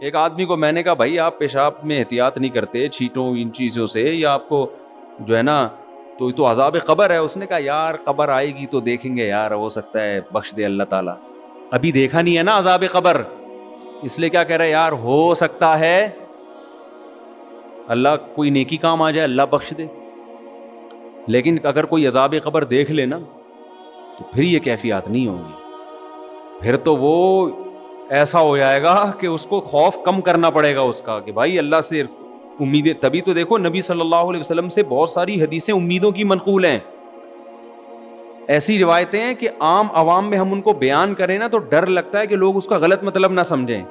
ایک آدمی کو میں نے کہا بھائی آپ پیشاب میں احتیاط نہیں کرتے چھینٹوں ان چیزوں سے, یا آپ کو جو ہے نا تو عذاب قبر ہے. اس نے کہا یار قبر آئے گی تو دیکھیں گے یار, ہو سکتا ہے بخش دے اللہ تعالیٰ, ابھی دیکھا نہیں ہے نا عذاب قبر, اس لیے کیا کہہ رہے یار ہو سکتا ہے اللہ کوئی نیکی کام آ جائے, اللہ بخش دے. لیکن اگر کوئی عذاب قبر دیکھ لے نا تو پھر یہ کیفیات نہیں ہوں گی, پھر تو وہ ایسا ہو جائے گا کہ اس کو خوف کم کرنا پڑے گا اس کا, کہ بھائی اللہ سے امیدیں. تبھی تو دیکھو نبی صلی اللہ علیہ وسلم سے بہت ساری حدیثیں امیدوں کی منقول ہیں, ایسی روایتیں ہیں کہ عام عوام میں ہم ان کو بیان کریں نا تو ڈر لگتا ہے کہ لوگ اس کا غلط مطلب نہ سمجھیں.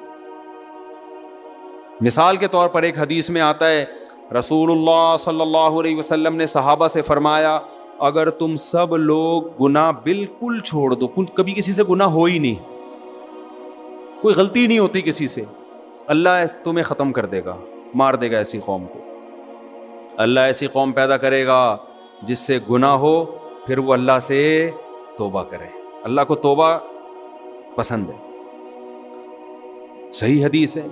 مثال کے طور پر ایک حدیث میں آتا ہے رسول اللہ صلی اللہ علیہ وسلم نے صحابہ سے فرمایا اگر تم سب لوگ گناہ بالکل چھوڑ دو, کبھی کسی سے گناہ ہو ہی نہیں, کوئی غلطی نہیں ہوتی کسی سے, اللہ تمہیں ختم کر دے گا, مار دے گا ایسی قوم کو. اللہ ایسی قوم پیدا کرے گا جس سے گناہ ہو, پھر وہ اللہ سے توبہ کرے. اللہ کو توبہ پسند ہے, صحیح حدیث ہے.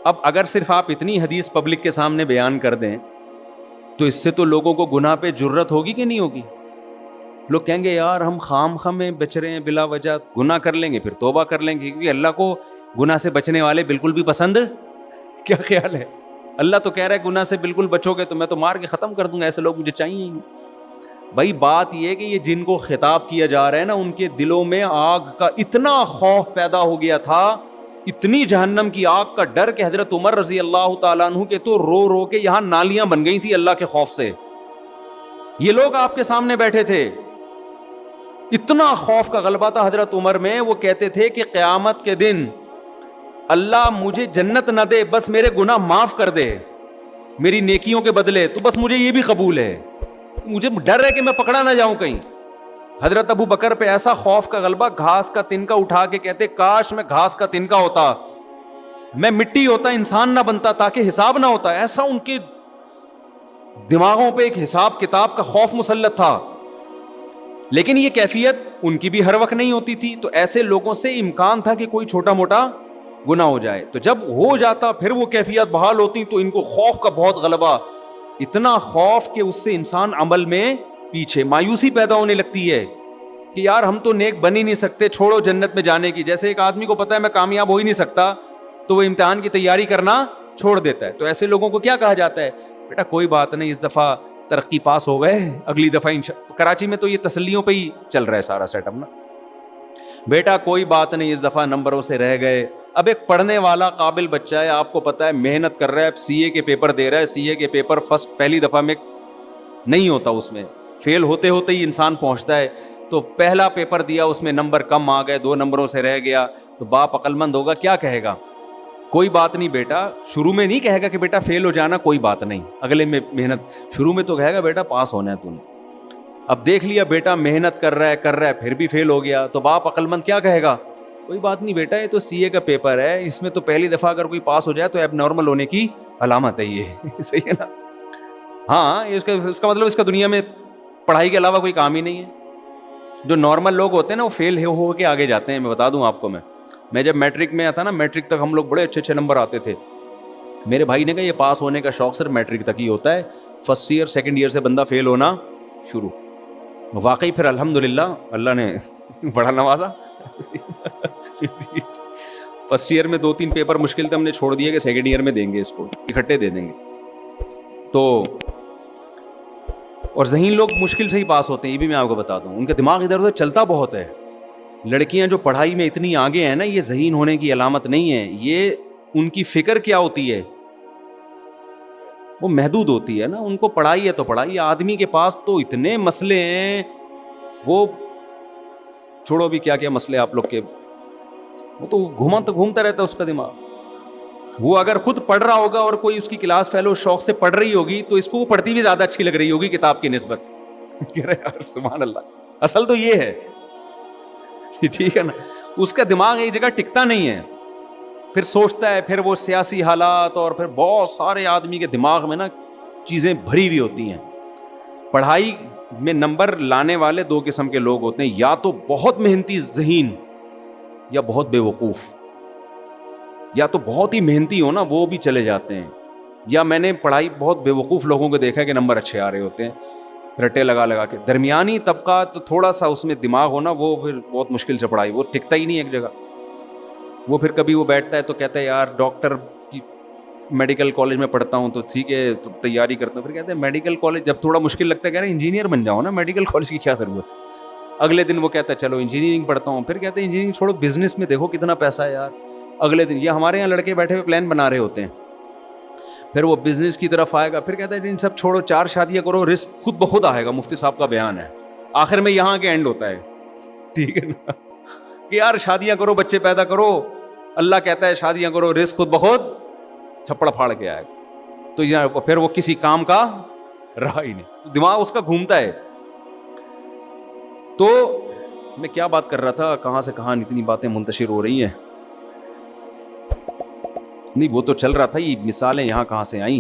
اب اگر صرف آپ اتنی حدیث پبلک کے سامنے بیان کر دیں تو اس سے تو لوگوں کو گناہ پہ جرت ہوگی کہ نہیں ہوگی؟ لوگ کہیں گے یار ہم خام میں بچ رہے ہیں بلا وجہ, گناہ کر لیں گے پھر توبہ کر لیں گے, کیونکہ اللہ کو گناہ سے بچنے والے بالکل بھی پسند. کیا خیال ہے؟ اللہ تو کہہ رہا ہے گناہ سے بالکل بچو گے تو میں تو مار کے ختم کر دوں گا, ایسے لوگ مجھے چاہیے. بھائی بات یہ ہے کہ یہ جن کو خطاب کیا جا رہا ہے نا ان کے دلوں میں آگ کا اتنا خوف پیدا ہو گیا تھا, اتنی جہنم کی آگ کا ڈر کہ حضرت عمر رضی اللہ تعالیٰ عنہ کے تو رو رو کے یہاں نالیاں بن گئی تھی اللہ کے خوف سے. یہ لوگ آپ کے سامنے بیٹھے تھے, اتنا خوف کا غلبہ تھا حضرت عمر میں, وہ کہتے تھے کہ قیامت کے دن اللہ مجھے جنت نہ دے, بس میرے گناہ معاف کر دے میری نیکیوں کے بدلے, تو بس مجھے یہ بھی قبول ہے, مجھے ڈر ہے کہ میں پکڑا نہ جاؤں کہیں. حضرت ابو بکر پہ ایسا خوف کا غلبہ, گھاس کا تنکا اٹھا کے کہتے کاش میں گھاس کا تنکا ہوتا, میں مٹی ہوتا, انسان نہ بنتا تاکہ حساب نہ ہوتا. ایسا ان کے دماغوں پہ ایک حساب کتاب کا خوف مسلط تھا. لیکن یہ کیفیت ان کی بھی ہر وقت نہیں ہوتی تھی, تو ایسے لوگوں سے امکان تھا کہ کوئی چھوٹا موٹا گناہ ہو جائے, تو جب ہو جاتا پھر وہ کیفیت بحال ہوتی, تو ان کو خوف کا بہت غلبہ, اتنا خوف کہ اس سے انسان عمل میں پیچھے, مایوسی پیدا ہونے لگتی ہے کہ یار ہم تو نیک بن ہی نہیں سکتے, چھوڑو جنت میں جانے کی. جیسے ایک آدمی کو پتا ہے میں کامیاب ہو ہی نہیں سکتا تو وہ امتحان کی تیاری کرنا چھوڑ دیتا ہے. تو ایسے لوگوں کو کیا کہا جاتا ہے, بیٹا کوئی بات نہیں, اس دفعہ ترقی پاس ہو گئے, اگلی دفعہ کراچی میں تو یہ تسلیوں پہ ہی چل رہا ہے سارا سیٹ اپ نا, بیٹا کوئی بات نہیں اس دفعہ نمبروں سے رہ گئے. اب ایک پڑھنے والا قابل بچہ ہے, آپ کو پتا ہے محنت کر رہا ہے, سی اے کے پیپر دے رہا ہے, سی اے کے پیپر فرسٹ پہلی دفعہ میں نہیں ہوتا, اس میں فیل ہوتے ہوتے ہی انسان پہنچتا ہے. تو پہلا پیپر دیا, اس میں نمبر کم آ گئے, 2 نمبروں سے رہ گیا, تو باپ عقل مند ہوگا کیا کہے گا, کوئی بات نہیں بیٹا, شروع میں نہیں کہے گا کہ بیٹا فیل ہو جانا کوئی بات نہیں, اگلے میں محنت, شروع میں تو کہے گا بیٹا پاس ہونا ہے تو نے. اب دیکھ لیا بیٹا محنت کر رہا ہے پھر بھی فیل ہو گیا, تو باپ عقل مند کیا کہے گا, کوئی بات نہیں بیٹا یہ تو سی اے کا پیپر ہے, اس میں تو پہلی دفعہ اگر کوئی پاس ہو جائے تو ایب نارمل ہونے کی علامت ہے یہ. صحیح ہے نا؟ ہاں اس کا مطلب اس کا دنیا میں پڑھائی کے علاوہ کوئی کام ہی نہیں ہے. جو نارمل لوگ ہوتے ہیں نا وہ فیل ہو کے آگے جاتے ہیں. میں بتا دوں آپ کو, میں جب میٹرک میں آتا نا, میٹرک تک ہم لوگ بڑے اچھے نمبر آتے تھے. میرے بھائی نے کہا یہ پاس ہونے کا شوق صرف میٹرک تک ہی ہوتا ہے, فرسٹ ایئر سیکنڈ ایئر سے بندہ فیل ہونا شروع. واقعی پھر الحمدللہ اللہ نے بڑا نوازا. فرسٹ ایئر میں 2-3 پیپر مشکل تھے, ہم نے چھوڑ دیا کہ سیکنڈ ایئر میں دیں گے, اس کو اکٹھے دے دیں گے. تو اور ذہین لوگ مشکل سے ہی پاس ہوتے ہیں, یہ بھی میں آپ کو بتا دوں, ان کا دماغ ادھر ادھر چلتا بہت ہے. لڑکیاں جو پڑھائی میں اتنی آگے ہیں نا, یہ ذہین ہونے کی علامت نہیں ہے, یہ ان کی فکر کیا ہوتی ہے, وہ محدود ہوتی ہے نا. ان کو پڑھائی ہے تو پڑھائی, آدمی کے پاس تو اتنے مسئلے ہیں, وہ چھوڑو بھی کیا کیا مسئلے آپ لوگ کے, وہ تو گھومتا رہتا ہے اس کا دماغ. وہ اگر خود پڑھ رہا ہوگا اور کوئی اس کی کلاس فیلو شوق سے پڑھ رہی ہوگی تو اس کو وہ پڑھتی بھی زیادہ اچھی لگ رہی ہوگی کتاب کی نسبت. کہہ رہے یار سبحان اللہ, اصل تو یہ ہے, ٹھیک ہے نا. اس کا دماغ ایک جگہ ٹکتا نہیں ہے, پھر سوچتا ہے, پھر وہ سیاسی حالات اور پھر بہت سارے آدمی کے دماغ میں نا چیزیں بھری ہوئی ہوتی ہیں. پڑھائی میں نمبر لانے والے 2 قسم کے لوگ ہوتے ہیں, یا تو بہت محنتی ذہین یا بہت بے وقوف. یا تو بہت ہی محنتی ہو نا وہ بھی چلے جاتے ہیں, یا میں نے پڑھائی بہت بیوقوف لوگوں کو دیکھا ہے کہ نمبر اچھے آ رہے ہوتے ہیں رٹے لگا لگا کے. درمیانی طبقہ تو تھوڑا سا اس میں دماغ ہونا, وہ پھر بہت مشکل سے پڑھائی, وہ ٹکتا ہی نہیں ایک جگہ. وہ پھر کبھی وہ بیٹھتا ہے تو کہتا ہے یار ڈاکٹر کی میڈیکل کالج میں پڑھتا ہوں تو ٹھیک ہے تو تیاری کرتا ہوں. پھر کہتے ہیں میڈیکل کالج جب تھوڑا مشکل لگتا ہے کہہ رہے ہیں انجینئر بن جاؤ نا, میڈیکل کالج کی کیا ضرورت. اگلے دن وہ کہتا ہے چلو انجینئرنگ پڑھتا ہوں. پھر کہتے ہیں انجینئرنگ چھوڑو بزنس میں دیکھو کتنا پیسہ ہے یار. اگلے دن یہ ہمارے یہاں لڑکے بیٹھے ہوئے پلان بنا رہے ہوتے ہیں, پھر وہ بزنس کی طرف آئے گا, پھر کہتا ہے ان سب چھوڑو 4 شادیاں کرو رزق خود بخود آئے گا. مفتی صاحب کا بیان ہے, آخر میں یہاں کے اینڈ ہوتا ہے, ٹھیک ہے نا, کہ یار شادیاں کرو بچے پیدا کرو, اللہ کہتا ہے شادیاں کرو رزق خود بخود چھپڑ پھاڑ کے آئے گا. تو پھر وہ کسی کام کا رہا ہی نہیں, دماغ اس کا گھومتا ہے. تو میں کیا بات کر رہا تھا, کہاں سے کہاں اتنی باتیں منتشر ہو رہی ہیں. نہیں وہ تو چل رہا تھا, یہ مثالیں یہاں کہاں سے آئیں.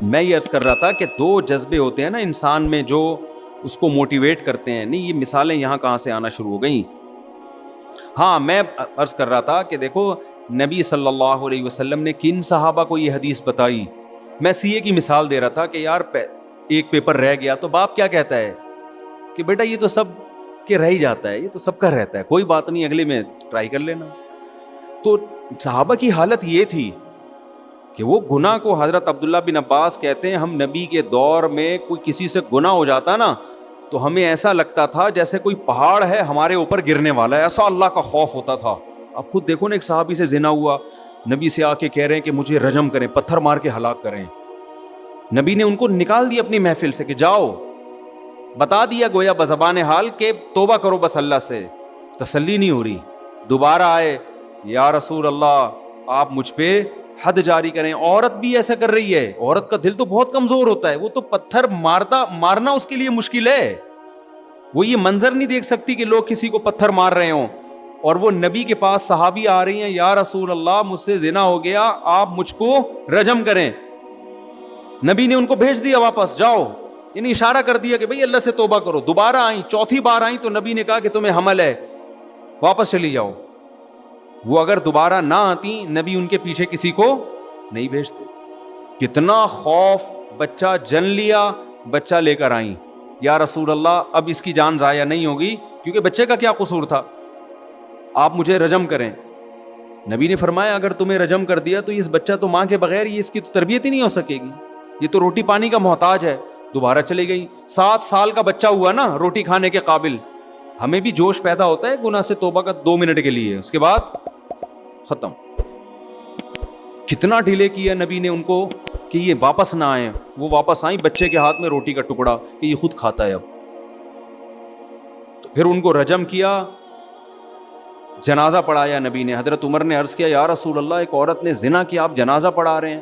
میں یہ عرض کر رہا تھا کہ 2 جذبے ہوتے ہیں نا انسان میں جو اس کو موٹیویٹ کرتے ہیں. نہیں یہ مثالیں یہاں کہاں سے آنا شروع ہو گئیں. ہاں میں عرض کر رہا تھا کہ دیکھو نبی صلی اللہ علیہ وسلم نے کن صحابہ کو یہ حدیث بتائی. میں سی اے کی مثال دے رہا تھا کہ یار ایک پیپر رہ گیا تو باپ کیا کہتا ہے کہ بیٹا یہ تو سب کے رہ ہی جاتا ہے, یہ تو سب کا رہتا ہے, کوئی بات نہیں اگلے میں ٹرائی کر لینا. تو صحابہ کی حالت یہ تھی کہ وہ گناہ کو, حضرت عبداللہ بن عباس کہتے ہیں ہم نبی کے دور میں کوئی کسی سے گناہ ہو جاتا نا تو ہمیں ایسا لگتا تھا جیسے کوئی پہاڑ ہے ہمارے اوپر گرنے والا ہے, ایسا اللہ کا خوف ہوتا تھا. اب خود دیکھو نا ایک صحابی سے زنا ہوا, نبی سے آ کے کہہ رہے ہیں کہ مجھے رجم کریں, پتھر مار کے ہلاک کریں. نبی نے ان کو نکال دیا اپنی محفل سے کہ جاؤ, بتا دیا گویا بزبان حال کہ توبہ کرو بس اللہ سے. تسلی نہیں ہو رہی, دوبارہ آئے یا رسول اللہ آپ مجھ پہ حد جاری کریں. عورت بھی ایسا کر رہی ہے, عورت کا دل تو بہت کمزور ہوتا ہے, وہ تو پتھر مارنا اس کے لیے مشکل ہے. وہ یہ منظر نہیں دیکھ سکتی کہ لوگ کسی کو پتھر مار رہے ہوں, اور وہ نبی کے پاس صحابی آ رہی ہیں یا رسول اللہ مجھ سے زنا ہو گیا آپ مجھ کو رجم کریں. نبی نے ان کو بھیج دیا واپس, جاؤ, یعنی اشارہ کر دیا کہ بھئی اللہ سے توبہ کرو. دوبارہ آئیں, چوتھی بار آئیں تو نبی نے کہا کہ تمہیں حمل ہے, واپس چلی جاؤ. وہ اگر دوبارہ نہ آتی نبی ان کے پیچھے کسی کو نہیں بھیجتے. کتنا خوف, بچہ جن لیا, بچہ لے کر آئیں, یا رسول اللہ اب اس کی جان ضائع نہیں ہوگی کیونکہ بچے کا کیا قصور تھا, آپ مجھے رجم کریں. نبی نے فرمایا اگر تمہیں رجم کر دیا تو اس بچہ تو ماں کے بغیر یہ اس کی تو تربیت ہی نہیں ہو سکے گی, یہ تو روٹی پانی کا محتاج ہے. دوبارہ چلی گئی, 7 سال کا بچہ ہوا نا روٹی کھانے کے قابل. ہمیں بھی جوش پیدا ہوتا ہے گناہ سے توبہ کا 2 منٹ کے لیے, اس کے بعد ختم. کتنا ڈیلے کیا نبی نے ان کو کہ یہ واپس نہ آئیں. وہ واپس آئیں, بچے کے ہاتھ میں روٹی کا ٹکڑا کہ یہ خود کھاتا ہے اب. تو پھر ان کو رجم کیا, جنازہ پڑھایا نبی نے. حضرت عمر نے عرض کیا یا رسول اللہ ایک عورت نے زنا کیا, آپ جنازہ پڑھا رہے ہیں.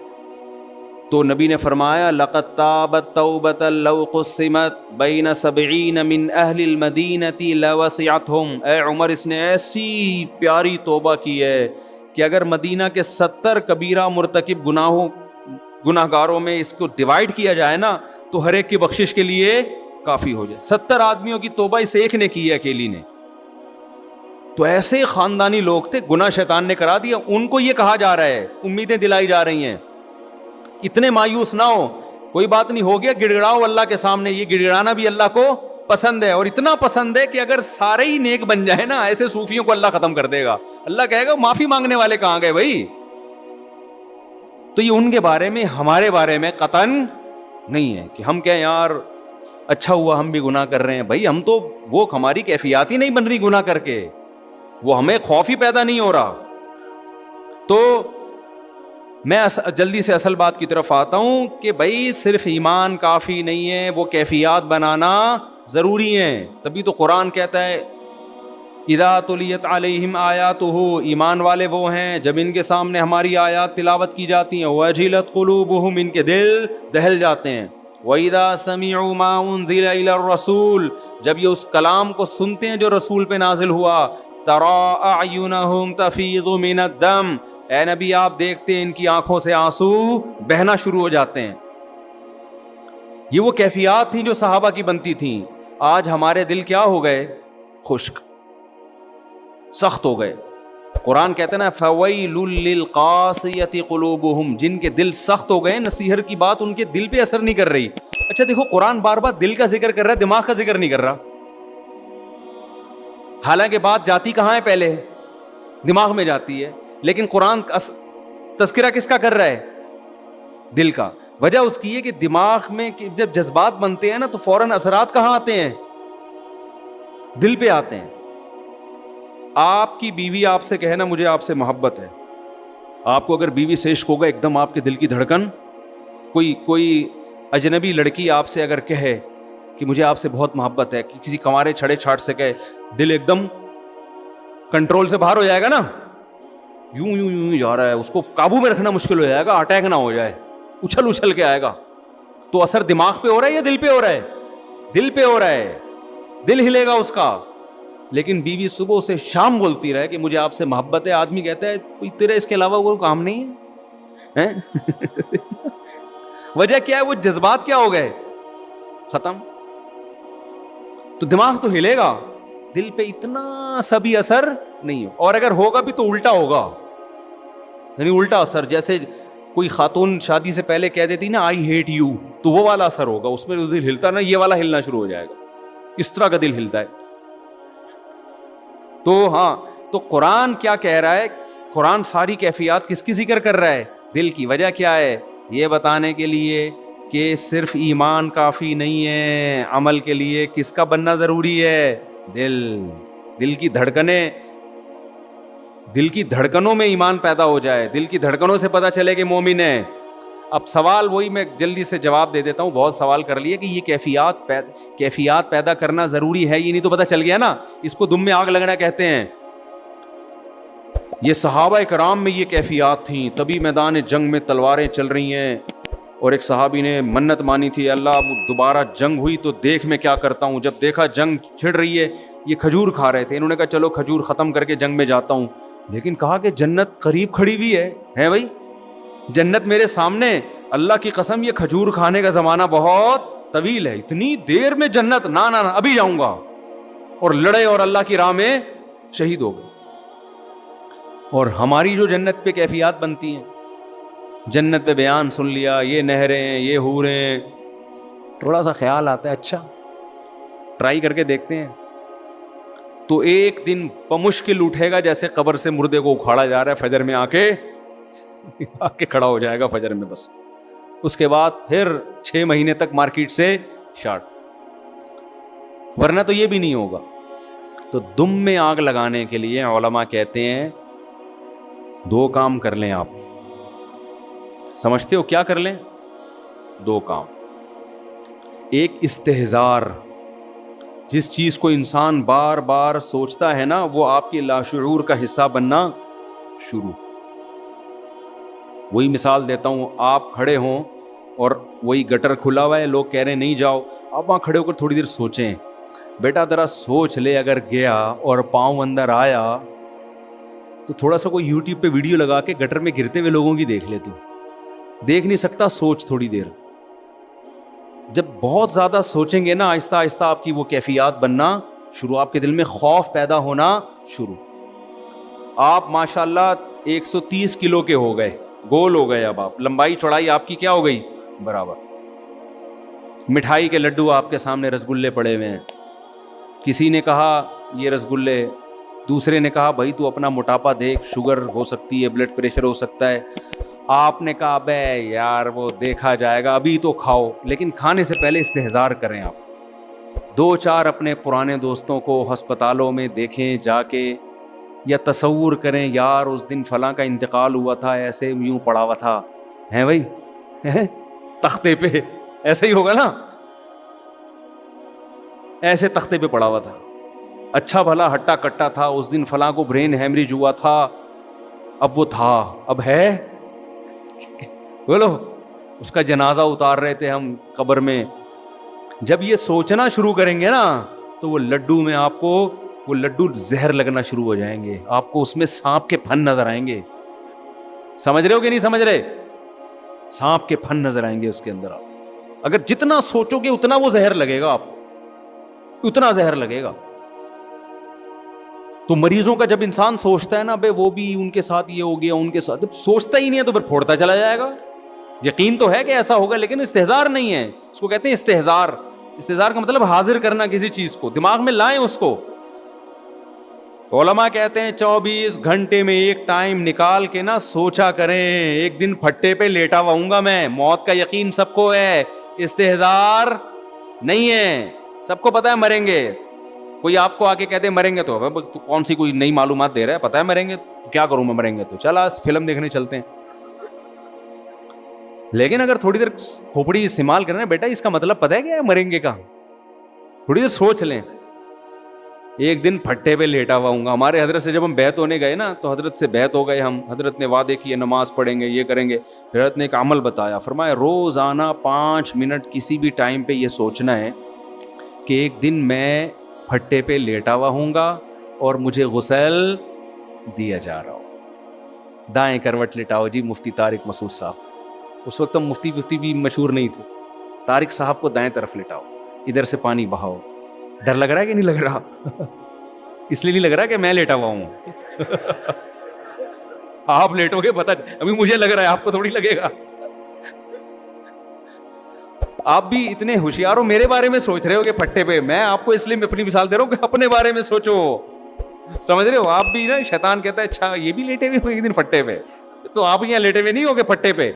تو نبی نے فرمایا لقد تابت توبۃ لو قسمت بین 70 من اہل المدینہ لوسعتهم. اے عمر اس نے ایسی پیاری توبہ کی ہے کہ اگر مدینہ کے 70 کبیرہ مرتکب گناہ گاروں میں اس کو ڈیوائیڈ کیا جائے نا تو ہر ایک کی بخشش کے لیے کافی ہو جائے. 70 آدمیوں کی توبہ اس ایک نے کی ہے, اکیلی نے. تو ایسے خاندانی لوگ تھے, گناہ شیطان نے کرا دیا. ان کو یہ کہا جا رہا ہے, امیدیں دلائی جا رہی ہیں, اتنے مایوس نہ ہو, کوئی بات نہیں, ہو گیا گڑ گڑاؤ اللہ کے سامنے. یہ گڑ گڑانا بھی اللہ کو پسند ہے, اور اتنا پسند ہے کہ اگر سارے ہی نیک بن جائے نا ایسے صوفیوں کو اللہ ختم کر دے گا. اللہ کہے گا معافی مانگنے والے کہاں گئے بھائی. تو یہ ان کے بارے میں, ہمارے بارے میں قطعاً نہیں ہے کہ ہم کہیں یار اچھا ہوا ہم بھی گناہ کر رہے ہیں. بھائی ہم تو, وہ ہماری کیفیات ہی نہیں بن رہی گناہ کر کے, وہ ہمیں خوف ہی پیدا نہیں ہو رہا. تو میں جلدی سے اصل بات کی طرف آتا ہوں کہ بھائی صرف ایمان کافی نہیں ہے, وہ کیفیات بنانا ضروری ہیں. تبھی تو قرآن کہتا ہے اذا تلیت علیہم آیاتہ, ایمان والے وہ ہیں جب ان کے سامنے ہماری آیات تلاوت کی جاتی ہیں, وجلت قلوبہم, ان کے دل دہل جاتے ہیں. وَإِذَا سَمِعُوا مَا أُنزِلَ إِلَى الرَّسُولِ, جب یہ اس کلام کو سنتے ہیں جو رسول پہ نازل ہوا. تَرَىٰ أَعْيُنَهُمْ تَفِيضُ مِنَ الدَّمِ, اے نبی آپ دیکھتے ہیں ان کی آنکھوں سے آنسو بہنا شروع ہو جاتے ہیں. یہ وہ کیفیات تھیں جو صحابہ کی بنتی تھیں. آج ہمارے دل کیا ہو گئے, خشک, سخت ہو گئے. قرآن کہتے ہیں نا فَوَيْلٌ لِّلْقَاسِيَةِ قُلُوبُهُمْ، جن کے دل سخت ہو گئے، نصیحت کی بات ان کے دل پہ اثر نہیں کر رہی. اچھا دیکھو قرآن بار بار دل کا ذکر کر رہا ہے، دماغ کا ذکر نہیں کر رہا. حالانکہ بات جاتی کہاں ہے؟ پہلے دماغ میں جاتی ہے، لیکن قرآن تذکرہ کس کا کر رہا ہے؟ دل کا. وجہ اس کی ہے کہ دماغ میں جب جذبات بنتے ہیں نا تو فوراً اثرات کہاں آتے ہیں؟ دل پہ آتے ہیں. آپ کی بیوی آپ سے کہے نا مجھے آپ سے محبت ہے، آپ کو اگر بیوی سے عشق ہوگا، ایک دم آپ کے دل کی دھڑکن، کوئی اجنبی لڑکی آپ سے اگر کہے کہ مجھے آپ سے بہت محبت ہے، کہ کسی کنوارے چھڑے چھاٹ سے کہے، دل ایک دم کنٹرول سے باہر ہو جائے گا نا، یوں یوں یوں جا رہا ہے، اس کو قابو میں رکھنا مشکل ہو جائے گا، اٹیک نہ ہو جائے، اچھل اچھل کے آئے گا. تو اثر دماغ پہ ہو رہا ہے یا دل پہ ہو رہا ہے؟ دل پہ ہو رہا ہے، دل ہلے گا اس کا. لیکن بیوی صبح سے شام بولتی رہے کہ مجھے آپ سے محبت ہے، آدمی کہتا ہے کوئی تیرے اس کے علاوہ کوئی کام نہیں ہے. وجہ کیا ہے؟ وہ جذبات کیا ہو گئے؟ ختم. تو دماغ تو ہلے گا، دل پہ اتنا سا بھی اثر نہیں ہو. اور اگر ہوگا بھی تو الٹا ہوگا، یعنی الٹا اثر. جیسے کوئی خاتون شادی سے پہلے کہہ دیتی نا آئی ہیٹ یو، تو وہ والا اثر ہوگا، اس میں دل ہلتا نا، یہ والا ہلنا شروع ہو جائے گا، اس طرح کا دل ہلتا ہے. تو ہاں، تو قرآن کیا کہہ رہا ہے؟ قرآن ساری کیفیات کس کی ذکر کر رہا ہے؟ دل کی. وجہ کیا ہے؟ یہ بتانے کے لیے کہ صرف ایمان کافی نہیں ہے، عمل کے لیے کس کا بننا ضروری ہے؟ دل کی دھڑکنیں، دل کی دھڑکنوں میں ایمان پیدا ہو جائے، دل کی دھڑکنوں سے پتہ چلے کہ مومن ہے. اب سوال وہی میں جلدی سے جواب دے دیتا ہوں، بہت سوال کر لیے کہ یہ کیفیات پیدا کرنا ضروری ہے، یہ نہیں تو پتہ چل گیا نا، اس کو دم میں آگ لگنا کہتے ہیں. یہ صحابہ کرام میں یہ کیفیات تھیں، تبھی میدان جنگ میں تلواریں چل رہی ہیں. اور ایک صحابی نے منت مانی تھی، اللہ دوبارہ جنگ ہوئی تو دیکھ میں کیا کرتا ہوں. جب دیکھا جنگ چھڑ رہی ہے، یہ کھجور کھا رہے تھے، انہوں نے کہا چلو کھجور ختم کر کے جنگ میں جاتا ہوں. لیکن کہا کہ جنت قریب کھڑی ہوئی ہے بھائی، جنت میرے سامنے، اللہ کی قسم یہ کھجور کھانے کا زمانہ بہت طویل ہے، اتنی دیر میں جنت؟ نہ ابھی جاؤں گا. اور لڑے اور اللہ کی راہ میں شہید ہو گئے. اور ہماری جو جنت پہ کیفیات بنتی ہیں، جنت پہ بیان سن لیا، یہ نہریں، یہ حوریں، تھوڑا سا خیال آتا ہے اچھا ٹرائی کر کے دیکھتے ہیں، تو ایک دن بمشکل اٹھے گا جیسے قبر سے مردے کو اکھاڑا جا رہا ہے، فجر میں آ کے کھڑا ہو جائے گا فجر میں. بس اس کے بعد پھر 6 مہینے تک مارکیٹ سے شارٹ، ورنہ تو یہ بھی نہیں ہوگا. تو دم میں آگ لگانے کے لیے علماء کہتے ہیں 2 کام کر لیں. آپ سمجھتے ہو کیا کر لیں؟ 2 کام. ایک استحضار، جس چیز کو انسان بار بار سوچتا ہے نا، وہ آپ کے لاشعور کا حصہ بننا شروع. وہی مثال دیتا ہوں، آپ کھڑے ہوں اور وہی گٹر کھلا ہوا ہے، لوگ کہہ رہے ہیں نہیں جاؤ، آپ وہاں کھڑے ہو کر تھوڑی دیر سوچیں، بیٹا ذرا سوچ لے، اگر گیا اور پاؤں اندر آیا تو تھوڑا سا کوئی یوٹیوب پہ ویڈیو لگا کے گٹر میں گرتے ہوئے لوگوں کی دیکھ لے. تو دیکھ نہیں سکتا، سوچ تھوڑی دیر. جب بہت زیادہ سوچیں گے نا، آہستہ آہستہ آپ کی وہ کیفیات بننا شروع، آپ کے دل میں خوف پیدا ہونا شروع. آپ ماشاءاللہ 130 کلو کے ہو گئے، گول ہو گئے، اب آپ لمبائی چوڑائی آپ کی کیا ہو گئی؟ برابر. مٹھائی کے لڈو آپ کے سامنے رسگلے پڑے ہوئے ہیں، کسی نے کہا یہ رسگلے، دوسرے نے کہا بھائی تو اپنا موٹاپا دیکھ، شوگر ہو سکتی ہے، بلڈ پریشر ہو سکتا ہے. آپ نے کہا بے یار وہ دیکھا جائے گا، ابھی تو کھاؤ. لیکن کھانے سے پہلے استحضار کریں. آپ 2-4 اپنے پرانے دوستوں کو ہسپتالوں میں دیکھیں جا کے، یا تصور کریں یار اس دن فلاں کا انتقال ہوا تھا، ایسے یوں پڑا ہوا تھا، ہیں بھائی تختے پہ، ایسے ہی ہوگا نا، ایسے تختے پہ پڑا ہوا تھا، اچھا بھلا ہٹا کٹا تھا، اس دن فلاں کو برین ہیمریج ہوا تھا، اب وہ تھا، اب ہے بولو، اس کا جنازہ اتار رہے تھے ہم قبر میں. جب یہ سوچنا شروع کریں گے نا تو وہ لڈو میں آپ کو وہ لڈو زہر لگنا شروع ہو جائیں گے، آپ کو اس میں سانپ کے پھن نظر آئیں گے. سمجھ رہے ہو کہ نہیں سمجھ رہے؟ سانپ کے پھن نظر آئیں گے اس کے اندر. آپ اگر جتنا سوچو گے اتنا وہ زہر لگے گا، آپ کو اتنا زہر لگے گا. تو مریضوں کا جب انسان سوچتا ہے نا بھائی وہ بھی ان کے ساتھ یہ ہو گیا, ان کے ساتھ, جب سوچتا ہی نہیں ہے تو پھر پھوڑتا چلا جائے گا. یقین تو ہے کہ ایسا ہوگا لیکن استحزار نہیں ہے, اس کو کہتے ہیں استحزار. استحزار کا مطلب حاضر کرنا کسی چیز کو, دماغ میں لائیں اس کو. علماء کہتے ہیں 24 گھنٹے میں ایک ٹائم نکال کے نا سوچا کریں, ایک دن پھٹے پہ لیٹا ہوں گا میں, موت کا یقین سب کو ہے, استحزار نہیں ہے, سب کو پتا ہے مریں گے. کوئی آپ کو آ کے کہتے ہیں مریں گے تو کون سی کوئی نئی معلومات دے رہا ہے, پتا ہے مریں گے, کیا کروں میں مریں گے تو, چلا فلم دیکھنے چلتے ہیں. لیکن اگر تھوڑی دیر کھوپڑی استعمال کرنا ہے, بیٹا اس کا مطلب پتا ہے کیا ہے مریں گے کا, تھوڑی دیر سوچ لیں. ایک دن پھٹے پہ لیٹا ہوا ہوں گا. ہمارے حضرت سے جب ہم بیعت ہونے گئے نا تو حضرت سے بیعت ہو گئے ہم, حضرت نے وعدے کیے نماز پڑھیں گے, یہ کریں گے. پھر حضرت نے ایک عمل بتایا, فرمایا روزانہ 5 منٹ کسی بھی ٹائم پہ یہ سوچنا ہے کہ ایک دن میں پھٹے پہ لیٹا ہوا ہوں گا اور مجھے غسل دیا جا رہا ہو. دائیں کروٹ لٹاؤ جی, مفتی طارق مسعود صاحب. اس وقت مفتی بھی مشہور نہیں تھے. طارق صاحب کو دائیں طرف لٹاؤ, ادھر سے پانی بہاؤ. ڈر لگ رہا ہے کہ نہیں لگ رہا؟ اس لیے نہیں لگ رہا کہ میں لیٹا ہوا ہوں. آپ لیٹو گے پتہ, ابھی مجھے لگ رہا ہے, آپ کو تھوڑی لگے گا. آپ بھی اتنے ہوشیار ہو, میرے بارے میں سوچ رہے ہو کہ پھٹے پہ, میں آپ کو اس لیے اپنی مثال دے رہا ہوں کہ اپنے بارے میں سوچو. سمجھ رہے ہو آپ بھی نا, شیطان کہتا ہے اچھا یہ بھی لیٹے ہوئے ایک دن پھٹے پہ, تو آپ یہاں لیٹے ہوئے نہیں ہو گے پھٹے پہ.